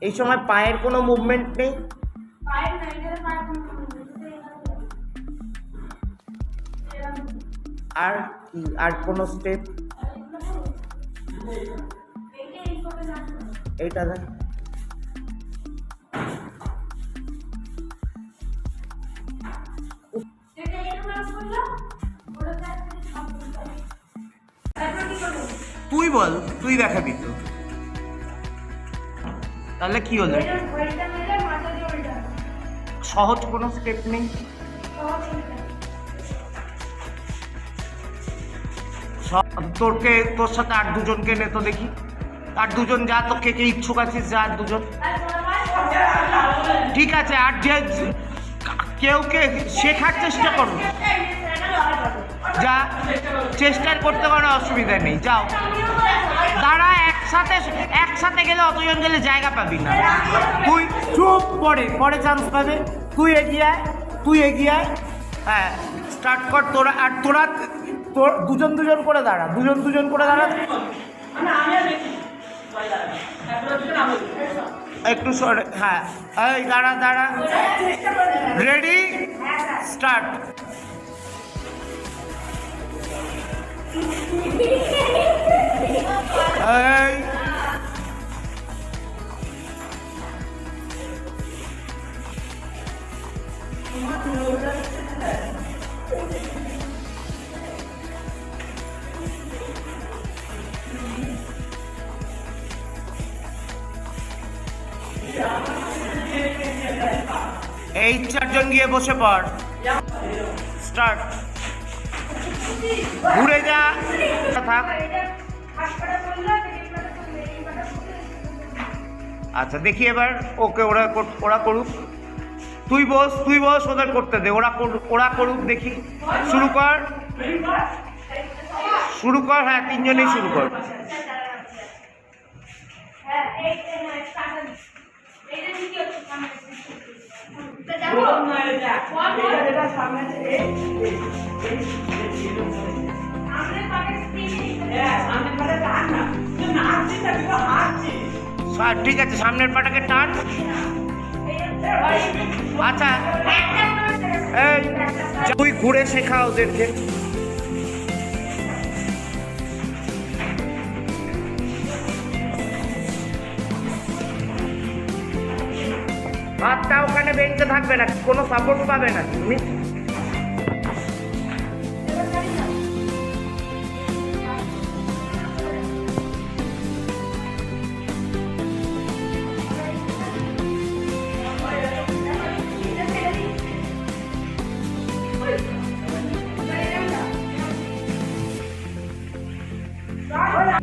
এই সময় পায়ের কোনো মুভমেন্ট নেই। আর কি আর কোনো স্টেপ? এইটা দেখ। তুই বল, তুই দেখাবি তো, তাহলে কি হলো? সহজ কোনো স্টেপ নেই। তোর সাথে আর দুজনকে নে তো দেখি, আর দুজন যা, তো কে কে ইচ্ছুক আছিস যা, আর দুজন। ঠিক আছে, আর যে কেউ কে শেখার চেষ্টা করো, যা চেষ্টা করতে কোনো অসুবিধা নেই, যাও। তারা একসাথে গেলে, অতজন গেলে জায়গা পাবি না। তুই চুপ, পরে চান্স পাবে। তুই এগিয়ে আয়। হ্যাঁ, স্টার্ট কর। তোরা দুজন করে দাঁড়া, দুজন করে দাঁড়া। একটু সরে, হ্যাঁ, এই দাঁড়া। Ready, start. এই এই চারজন গিয়ে বসে পড়। স্টার্ট। ঘুরে যা, থাক। আচ্ছা, দেখি এবার ওকে, ওরা করুক। তুই বস, ওদের করতে দে, ওরা করুক, দেখি। শুরু কর। হ্যাঁ, তিনজনেই শুরু কর। ঠিক আছে, সামনের পাটাকে টান। আচ্ছা, এই তুই ঘুরে শেখা ওদেরকে। হাতটা ওখানে বেঞ্চে থাকবে না, কোনো সাপোর্ট পাবে না তুমি।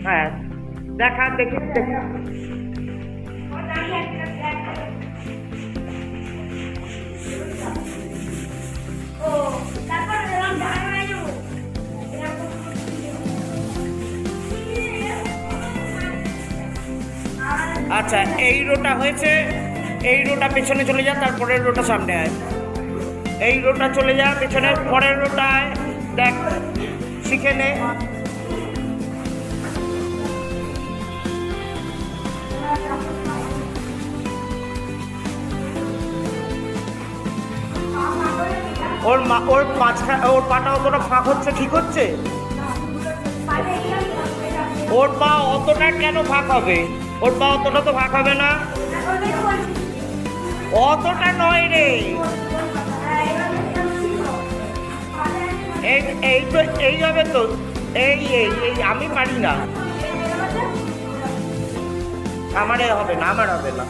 হ্যাঁ, দেখি। আচ্ছা, এই রোটা হয়েছে, এই রোটা পেছনে চলে যা, তারপরের রোটা সামনে আয়। এই রোটা চলে যা পেছনে, পরের রোটা আয়, দেখ, শিখে নে। ওর পাটা অতটা ফাঁক হচ্ছে, ঠিক হচ্ছে? ওর পা অতটা কেন ফাঁক হবে? ওর পা অতটা তো ফাঁক হবে না, অতটা নয় রে। এই হবে তো, এই আমি পারি না, আমার হবে না।